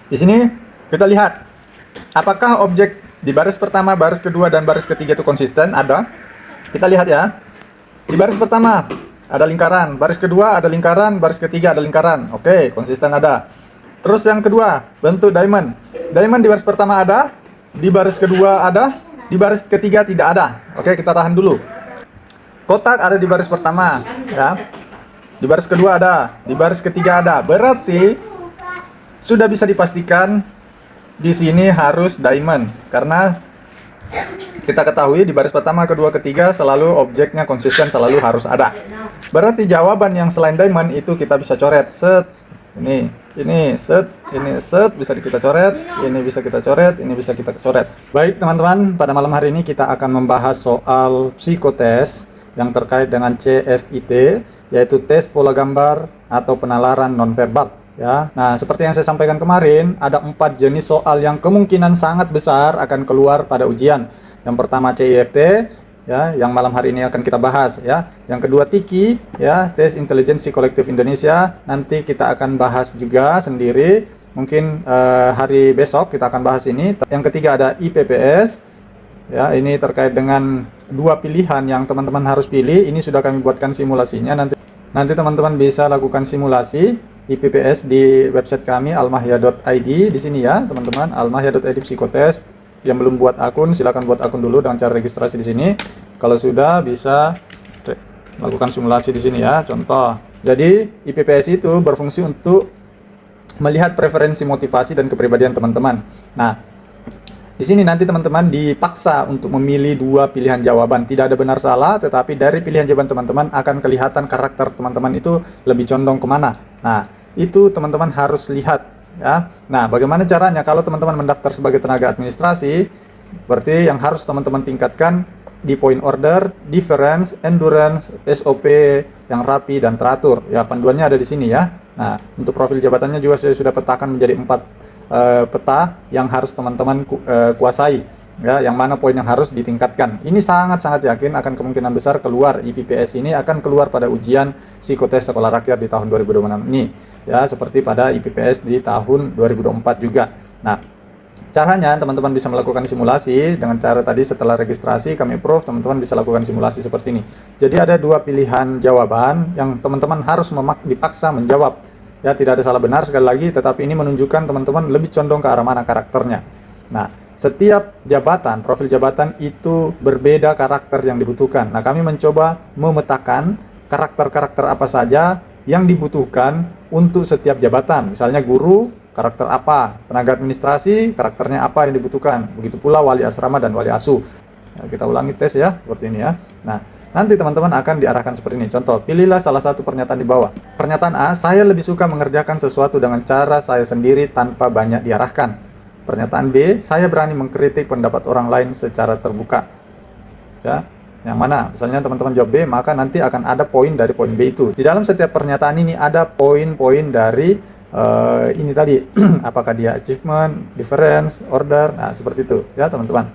Di sini kita lihat apakah objek di baris pertama, baris kedua, dan baris ketiga itu konsisten. Ada. Kita lihat ya. Di baris pertama ada lingkaran, baris kedua ada lingkaran, baris ketiga ada lingkaran. Oke, konsisten ada. Terus yang kedua, bentuk diamond. Diamond di baris pertama ada, di baris kedua ada, di baris ketiga tidak ada. Oke, kita tahan dulu. Kotak ada di baris pertama, ya. Di baris kedua ada, di baris ketiga ada. Berarti sudah bisa dipastikan di sini harus diamond, karena kita ketahui di baris pertama, kedua, ketiga selalu objeknya konsisten, selalu harus ada. Berarti jawaban yang selain diamond itu kita bisa coret. Set. Ini set, bisa kita coret, ini bisa kita coret, ini bisa kita coret. Baik teman-teman, pada malam hari ini kita akan membahas soal psikotes yang terkait dengan CFIT, yaitu tes pola gambar atau penalaran nonverbal. Ya, nah seperti yang saya sampaikan kemarin, ada 4 jenis soal yang kemungkinan sangat besar akan keluar pada ujian. Yang pertama CIFT, ya, yang malam hari ini akan kita bahas, ya. Yang kedua TIKI, ya, tes intelijensi kolektif Indonesia. Nanti kita akan bahas juga sendiri. Mungkin hari besok kita akan bahas ini. Yang ketiga ada IPPS, ya. Ini terkait dengan 2 pilihan yang teman-teman harus pilih. Ini sudah kami buatkan simulasinya. Nanti teman-teman bisa lakukan simulasi IPPS di website kami almahya.id. Di sini ya, teman-teman, almahya.id psikotes. Yang belum buat akun, silakan buat akun dulu dengan cara registrasi di sini. Kalau sudah, bisa lakukan simulasi di sini ya. Contoh. Jadi IPPS itu berfungsi untuk melihat preferensi motivasi dan kepribadian teman-teman. Nah, di sini nanti teman-teman dipaksa untuk memilih 2 pilihan jawaban. Tidak ada benar salah, tetapi dari pilihan jawaban teman-teman akan kelihatan karakter teman-teman itu lebih condong kemana. Nah, itu teman-teman harus lihat. Ya. Nah, bagaimana caranya kalau teman-teman mendaftar sebagai tenaga administrasi? Berarti yang harus teman-teman tingkatkan di point order, difference, endurance, SOP yang rapi dan teratur. Ya, panduannya ada di sini ya. Nah, untuk profil jabatannya juga saya sudah petakan menjadi 4 peta yang harus teman-teman kuasai. Ya, yang mana poin yang harus ditingkatkan. Ini sangat-sangat yakin akan kemungkinan besar keluar IPPS ini akan keluar pada ujian psikotes sekolah rakyat di tahun 2026 ini. Ya, seperti pada IPPS di tahun 2024 juga. Nah, caranya teman-teman bisa melakukan simulasi dengan cara tadi setelah registrasi kami approve, teman-teman bisa lakukan simulasi seperti ini. Jadi ada 2 pilihan jawaban yang teman-teman harus dipaksa menjawab. Ya, tidak ada salah benar sekali lagi, tetapi ini menunjukkan teman-teman lebih condong ke arah mana karakternya. Nah, setiap jabatan, profil jabatan itu berbeda karakter yang dibutuhkan. Nah, kami mencoba memetakan karakter-karakter apa saja yang dibutuhkan untuk setiap jabatan. Misalnya guru, karakter apa? Tenaga administrasi, karakternya apa yang dibutuhkan? Begitu pula wali asrama dan wali asuh. Nah, kita ulangi tes ya, seperti ini ya. Nah, nanti teman-teman akan diarahkan seperti ini. Contoh, pilihlah salah satu pernyataan di bawah. Pernyataan A, saya lebih suka mengerjakan sesuatu dengan cara saya sendiri tanpa banyak diarahkan. Pernyataan B, saya berani mengkritik pendapat orang lain secara terbuka. Ya, yang mana? Misalnya teman-teman jawab B, maka nanti akan ada poin dari poin B itu. Di dalam setiap pernyataan ini ada poin-poin dari ini tadi, apakah dia achievement, difference, order, nah seperti itu ya teman-teman.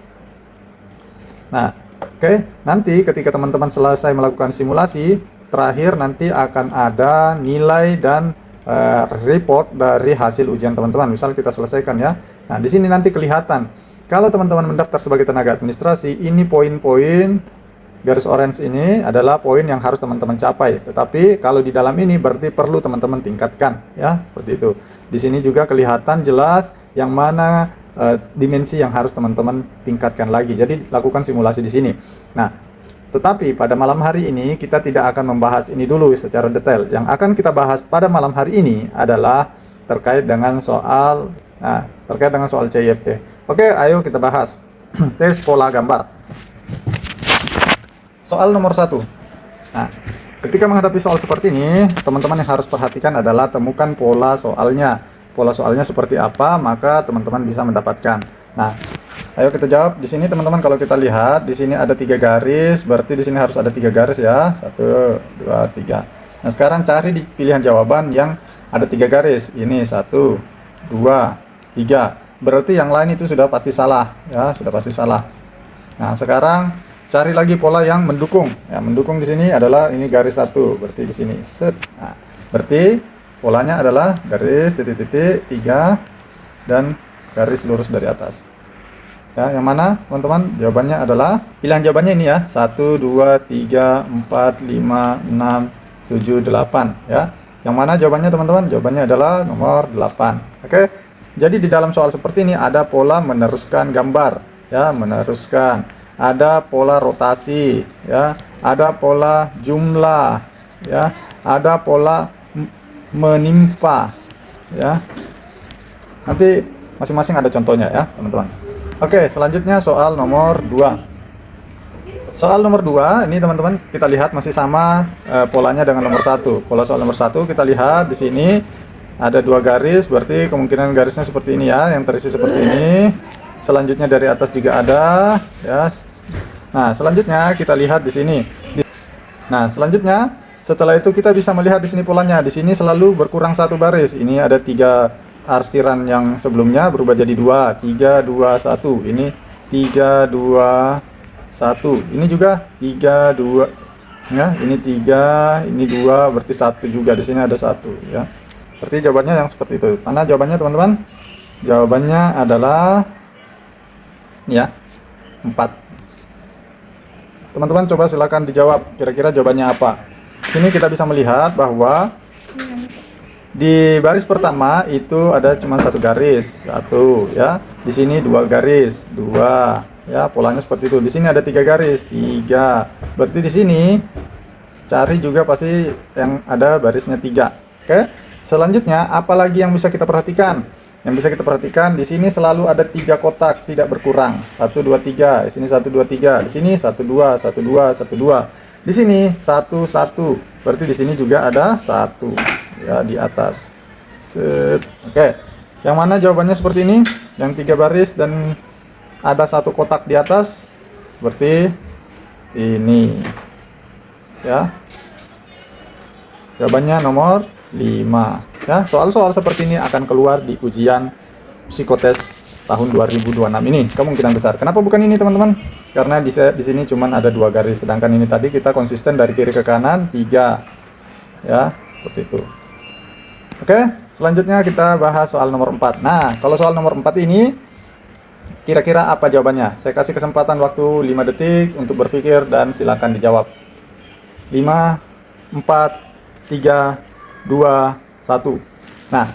Nah, oke, nanti ketika teman-teman selesai melakukan simulasi, terakhir nanti akan ada nilai dan report dari hasil ujian teman-teman. Misal kita selesaikan ya. Nah, di sini nanti kelihatan kalau teman-teman mendaftar sebagai tenaga administrasi, ini poin-poin garis orange ini adalah poin yang harus teman-teman capai. Tetapi kalau di dalam ini berarti perlu teman-teman tingkatkan ya, seperti itu. Di sini juga kelihatan jelas yang mana dimensi yang harus teman-teman tingkatkan lagi. Jadi lakukan simulasi di sini. Nah, tetapi pada malam hari ini kita tidak akan membahas ini dulu secara detail. Yang akan kita bahas pada malam hari ini adalah terkait dengan soal CIFT. Oke, ayo kita bahas tes pola gambar. Soal nomor 1. Nah, ketika menghadapi soal seperti ini, teman-teman yang harus perhatikan adalah temukan pola soalnya. Pola soalnya seperti apa, maka teman-teman bisa mendapatkan. Nah, ayo kita jawab. Di sini teman-teman kalau kita lihat, di sini ada 3 garis, berarti di sini harus ada 3 garis ya. 1, 2, 3. Nah, sekarang cari di pilihan jawaban yang ada 3 garis. Ini 1, 2, 3. Berarti yang lain itu sudah pasti salah ya, sudah pasti salah. Nah, sekarang cari lagi pola yang mendukung. Ya, mendukung di sini adalah ini garis 1, berarti di sini set. Nah, berarti polanya adalah garis titik-titik 3 dan garis lurus dari atas. Ya, yang mana teman-teman? Jawabannya adalah pilihan jawabannya ini ya. 1 2 3 4 5 6 7 8 ya. Yang mana jawabannya teman-teman? Jawabannya adalah nomor 8. Oke. Jadi di dalam soal seperti ini ada pola meneruskan gambar ya, meneruskan. Ada pola rotasi ya, ada pola jumlah ya, ada pola menimpa ya. Nanti masing-masing ada contohnya ya, teman-teman. Oke, selanjutnya soal nomor 2. Soal nomor 2 ini teman-teman kita lihat masih sama polanya dengan nomor 1. Pola soal nomor 1 kita lihat di sini ada 2 garis, berarti kemungkinan garisnya seperti ini ya, yang terisi seperti ini. Selanjutnya dari atas juga ada ya. Nah, selanjutnya kita lihat di sini. Nah, selanjutnya setelah itu kita bisa melihat di sini polanya. Di sini selalu berkurang 1 baris. Ini ada 3 arsiran yang sebelumnya berubah jadi 2, 3 2 1. Ini 3 2 1. Ini juga 3 2 ya, ini 3, ini 2, berarti 1 juga. Di sini ada 1 ya. Berarti jawabannya yang seperti itu. Mana jawabannya teman-teman? Jawabannya adalah ya 4. Teman-teman coba silakan dijawab, kira-kira jawabannya apa. Sini kita bisa melihat bahwa di baris pertama itu ada cuma 1 garis, 1 ya. Di sini 2 garis, 2 ya, polanya seperti itu. Di sini ada 3 garis, 3. Berarti di sini cari juga pasti yang ada barisnya 3. Oke. Selanjutnya apalagi yang bisa kita perhatikan? Yang bisa kita perhatikan di sini selalu ada 3 kotak tidak berkurang. 1 2 3. Di sini 1 2 3. Di sini 1 2 1 2 1 2. Di sini 1 1. Berarti di sini juga ada 1 ya di atas. Oke. Yang mana jawabannya seperti ini? Yang 3 baris dan ada 1 kotak di atas. Berarti ini. Ya. Jawabannya nomor 5 ya. Soal-soal seperti ini akan keluar di ujian psikotes tahun 2026 ini kemungkinan besar. Kenapa bukan ini teman-teman? Karena di sini cuman ada 2 garis, sedangkan ini tadi kita konsisten dari kiri ke kanan 3 ya, seperti itu. Oke, selanjutnya kita bahas soal nomor 4. Nah, kalau soal nomor 4 ini kira-kira apa jawabannya? Saya kasih kesempatan waktu 5 detik untuk berpikir dan silakan dijawab. 5 4 3 2 1. Nah,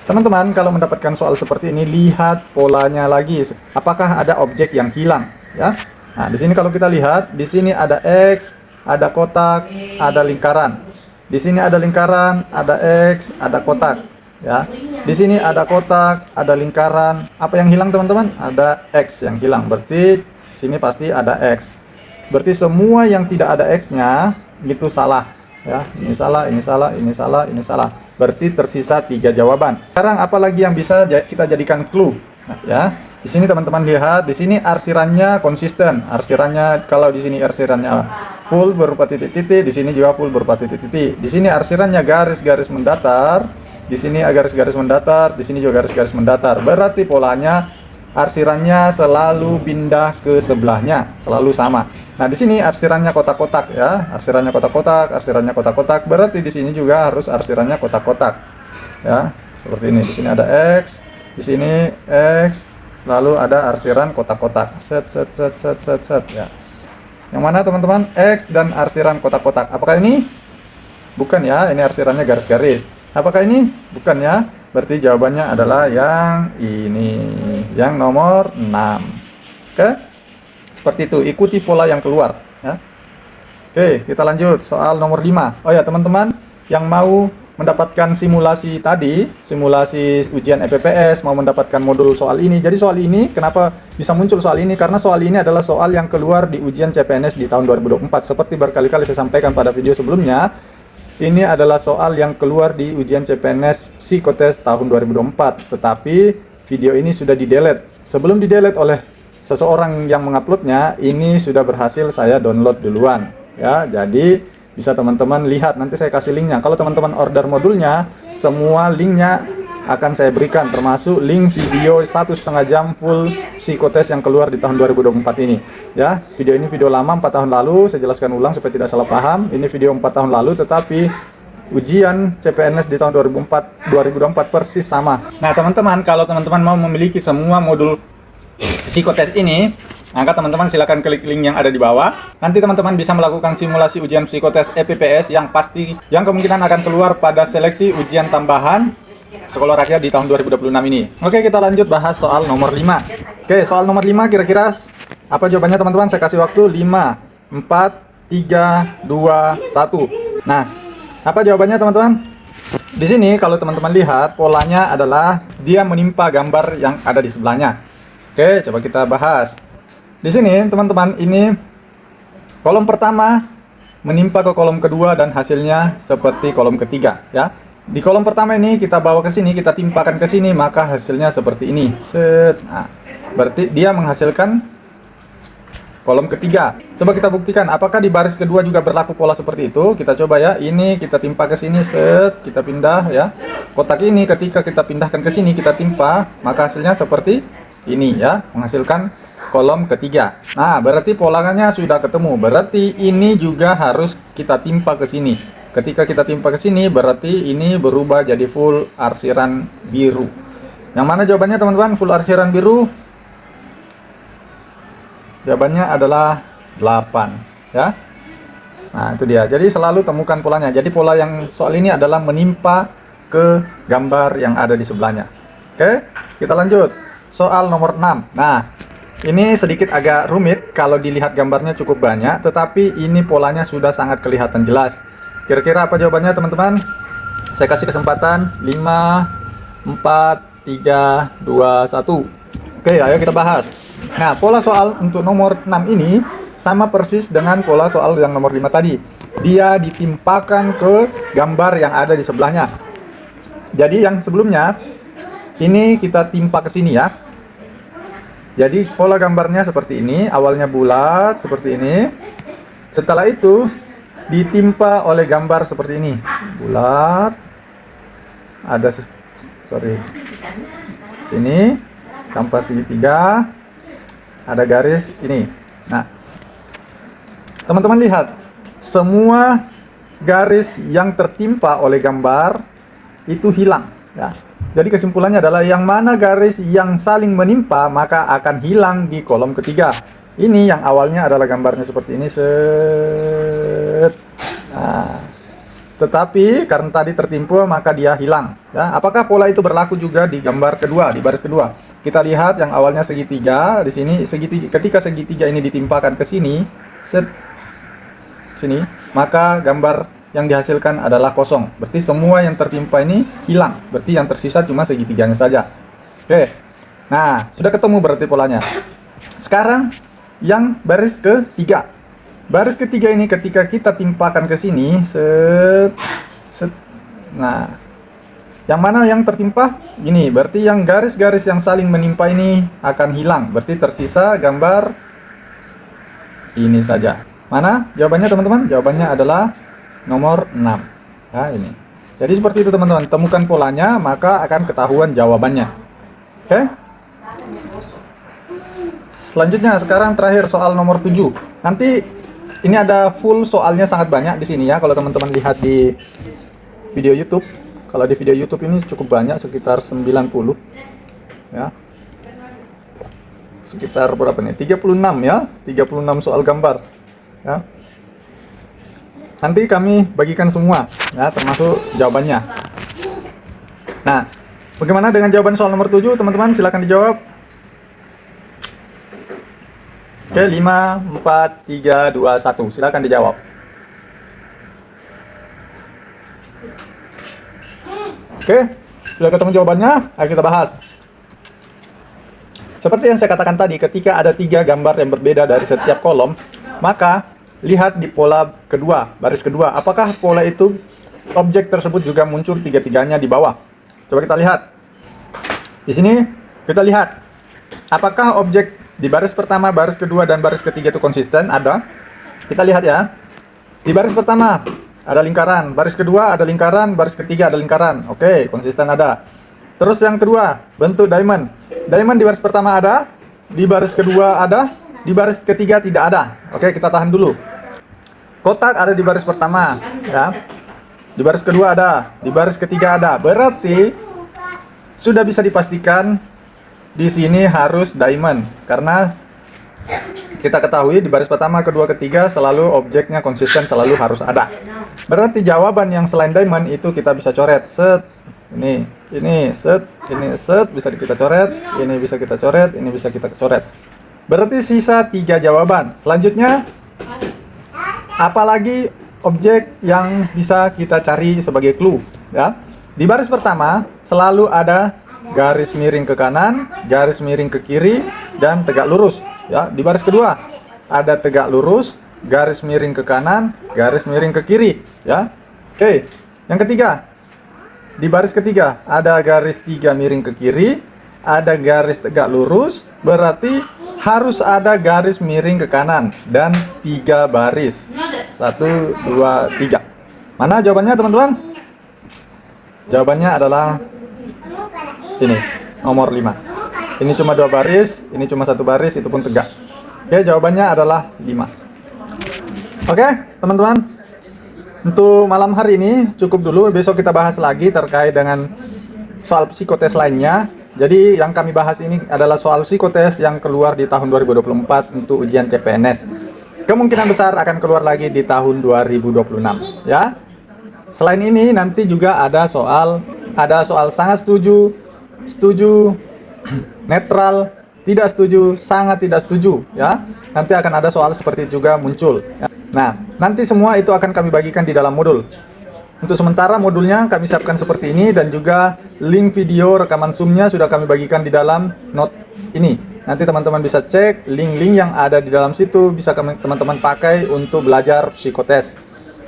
teman-teman kalau mendapatkan soal seperti ini lihat polanya lagi. Apakah ada objek yang hilang ya? Nah, di sini kalau kita lihat, di sini ada X, ada kotak, ada lingkaran. Di sini ada lingkaran, ada X, ada kotak ya. Di sini ada kotak, ada lingkaran. Apa yang hilang teman-teman? Ada X yang hilang. Berarti sini pasti ada X. Berarti semua yang tidak ada X-nya itu salah. Ya, ini salah, ini salah, ini salah, ini salah. Berarti tersisa 3 jawaban. Sekarang apalagi yang bisa kita jadikan clue? Nah, ya, di sini teman-teman lihat, di sini arsirannya konsisten. Arsirannya kalau di sini arsirannya full berupa titik-titik, di sini juga full berupa titik-titik. Di sini arsirannya garis-garis mendatar, di sini garis-garis mendatar, di sini juga garis-garis mendatar. Berarti polanya arsirannya selalu pindah ke sebelahnya, selalu sama. Nah, di sini arsirannya kotak-kotak ya, arsirannya kotak-kotak, arsirannya kotak-kotak. Berarti di sini juga harus arsirannya kotak-kotak. Ya, seperti ini. Di sini ada X, di sini X, lalu ada arsiran kotak-kotak. Set set set set set set ya. Yang mana teman-teman? X dan arsiran kotak-kotak. Apakah ini? Bukan ya, ini arsirannya garis-garis. Apakah ini? Bukan ya. Berarti jawabannya adalah yang ini, yang nomor 6. Oke, seperti itu, ikuti pola yang keluar ya. Oke, kita lanjut soal nomor 5. Oh ya teman-teman, yang mau mendapatkan simulasi tadi, simulasi ujian EPPS, mau mendapatkan modul soal ini. Jadi soal ini, kenapa bisa muncul soal ini? Karena soal ini adalah soal yang keluar di ujian CPNS di tahun 2024. Seperti berkali-kali saya sampaikan pada video sebelumnya, ini adalah soal yang keluar di ujian CPNS Psikotes tahun 2024, tetapi video ini sudah di-delete. Sebelum di-delete oleh seseorang yang menguploadnya, ini sudah berhasil saya download duluan. Ya, jadi bisa teman-teman lihat, nanti saya kasih linknya. Kalau teman-teman order modulnya, semua linknya akan saya berikan, termasuk link video 1,5 jam full psikotes yang keluar di tahun 2024 ini ya. Video ini video lama 4 tahun lalu, saya jelaskan ulang supaya tidak salah paham. Ini video 4 tahun lalu, tetapi ujian CPNS di tahun 2024 persis sama. Nah teman-teman, kalau teman-teman mau memiliki semua modul psikotes ini, maka teman-teman silakan klik link yang ada di bawah. Nanti teman-teman bisa melakukan simulasi ujian psikotes EPPS yang pasti, yang kemungkinan akan keluar pada seleksi ujian tambahan Sekolah Rakyat di tahun 2026 ini. Oke, kita lanjut bahas soal nomor 5. Oke, soal nomor 5 kira-kira apa jawabannya teman-teman? Saya kasih waktu 5, 4, 3, 2, 1. Nah, apa jawabannya teman-teman? Di sini kalau teman-teman lihat, polanya adalah dia menimpa gambar yang ada di sebelahnya. Oke, coba kita bahas. Di sini teman-teman, ini kolom pertama menimpa ke kolom kedua dan hasilnya seperti kolom ketiga ya. Di kolom pertama ini kita bawa ke sini, kita timpakan ke sini, maka hasilnya seperti ini. Set. Nah, berarti dia menghasilkan kolom ketiga. Coba kita buktikan apakah di baris kedua juga berlaku pola seperti itu. Kita coba ya. Ini kita timpa ke sini, set, kita pindah ya. Kotak ini ketika kita pindahkan ke sini, kita timpa, maka hasilnya seperti ini ya, menghasilkan kolom ketiga. Nah, berarti polanya sudah ketemu. Berarti ini juga harus kita timpa ke sini. Ketika kita timpa ke sini, berarti ini berubah jadi full arsiran biru. Yang mana jawabannya teman-teman? Full arsiran biru. Jawabannya adalah 8 ya. Nah, itu dia. Jadi selalu temukan polanya. Jadi pola yang soal ini adalah menimpa ke gambar yang ada di sebelahnya. Oke, kita lanjut. Soal nomor 6. Nah, ini sedikit agak rumit kalau dilihat gambarnya cukup banyak, tetapi ini polanya sudah sangat kelihatan jelas. Kira-kira apa jawabannya teman-teman? Saya kasih kesempatan 5, 4, 3, 2, 1. Oke, ayo kita bahas. Nah, pola soal untuk nomor 6 ini sama persis dengan pola soal yang nomor 5 tadi. Dia ditimpakan ke gambar yang ada di sebelahnya. Jadi yang sebelumnya ini kita timpa ke sini ya. Jadi pola gambarnya seperti ini, awalnya bulat seperti ini. Setelah itu ditimpa oleh gambar seperti ini, bulat. Ada sini tanpa segitiga, ada garis ini. Nah, teman-teman lihat, semua garis yang tertimpa oleh gambar itu hilang ya. Jadi kesimpulannya adalah yang mana garis yang saling menimpa maka akan hilang di kolom ketiga. Ini yang awalnya adalah gambarnya seperti ini, set. Nah, tetapi karena tadi tertimpa maka dia hilang ya. Apakah pola itu berlaku juga di gambar kedua, di baris kedua? Kita lihat yang awalnya segitiga, di sini segitiga, ketika segitiga ini ditimpakan ke sini, set, sini, maka gambar yang dihasilkan adalah kosong. Berarti semua yang tertimpa ini hilang. Berarti yang tersisa cuma segitiganya saja. Oke. Nah, sudah ketemu berarti polanya. Sekarang yang baris ketiga. Baris ketiga ini ketika kita timpakan ke sini, set, set. Nah, yang mana yang tertimpa? Ini. Berarti yang garis-garis yang saling menimpa ini akan hilang. Berarti tersisa gambar ini saja. Mana jawabannya teman-teman? Jawabannya adalah nomor 6 ya, ini. Jadi seperti itu teman-teman, temukan polanya maka akan ketahuan jawabannya. Oke, selanjutnya sekarang terakhir soal nomor 7. Nanti ini ada full soalnya sangat banyak di sini ya. Kalau teman-teman lihat di video YouTube, kalau di video YouTube ini cukup banyak, sekitar 90 ya, sekitar berapa nih, 36 ya, 36 soal gambar ya. Nanti kami bagikan semua ya, termasuk jawabannya. Nah, bagaimana dengan jawaban soal nomor 7 teman-teman? Silakan dijawab. Oke, 5, 4, 3, 2, 1. Silakan dijawab. Oke, sudah ketemu jawabannya. Ayo kita bahas. Seperti yang saya katakan tadi, ketika ada 3 gambar yang berbeda dari setiap kolom, maka lihat di pola kedua, baris kedua. Apakah pola itu, objek tersebut juga muncul tiga-tiganya di bawah? Coba kita lihat. Di sini kita lihat. Apakah objek di baris pertama, baris kedua, dan baris ketiga itu konsisten? Ada. Kita lihat ya. Di baris pertama ada lingkaran, baris kedua ada lingkaran, baris ketiga ada lingkaran. Oke, konsisten ada. Terus yang kedua, bentuk diamond. Diamond di baris pertama ada, di baris kedua ada, di baris ketiga tidak ada. Oke, kita tahan dulu. Kotak ada di baris pertama ya. di baris kedua ada, di baris ketiga ada. Berarti sudah bisa dipastikan di sini harus diamond, karena kita ketahui di baris pertama, kedua, ketiga selalu objeknya konsisten, selalu harus ada. Berarti jawaban yang selain diamond itu kita bisa coret. Set, ini set, ini set, bisa kita coret, ini bisa kita coret, ini bisa kita coret. Berarti sisa 3 jawaban. Selanjutnya, apalagi objek yang bisa kita cari sebagai clue, ya? Di baris pertama selalu ada garis miring ke kanan, garis miring ke kiri, dan tegak lurus. Ya, di baris kedua ada tegak lurus, garis miring ke kanan, garis miring ke kiri. Ya, oke. Yang ketiga, di baris ketiga ada garis 3 miring ke kiri, ada garis tegak lurus, berarti harus ada garis miring ke kanan dan 3 baris. 1, 2, 3. Mana jawabannya, teman-teman? Jawabannya adalah ini, nomor 5. Ini cuma 2 baris, ini cuma 1 baris, itu pun tegak. Oke, jawabannya adalah 5. Oke, teman-teman. Untuk malam hari ini cukup dulu. Besok kita bahas lagi terkait dengan soal psikotes lainnya. Jadi yang kami bahas ini adalah soal psikotes yang keluar di tahun 2024 untuk ujian CPNS. Kemungkinan besar akan keluar lagi di tahun 2026, ya. Selain ini nanti juga ada soal sangat setuju, setuju, netral, tidak setuju, sangat tidak setuju, ya. Nanti akan ada soal seperti itu juga muncul, ya. Nah, nanti semua itu akan kami bagikan di dalam modul. Untuk sementara modulnya kami siapkan seperti ini, dan juga link video rekaman Zoom-nya sudah kami bagikan di dalam note ini. Nanti teman-teman bisa cek link-link yang ada di dalam situ, bisa teman-teman pakai untuk belajar psikotes.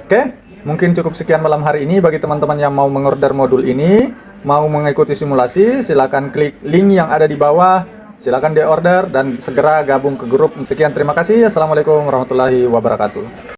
Oke, mungkin cukup sekian malam hari ini. Bagi teman-teman yang mau mengorder modul ini, mau mengikuti simulasi, silakan klik link yang ada di bawah, silakan di order dan segera gabung ke grup. Sekian, terima kasih. Assalamualaikum warahmatullahi wabarakatuh.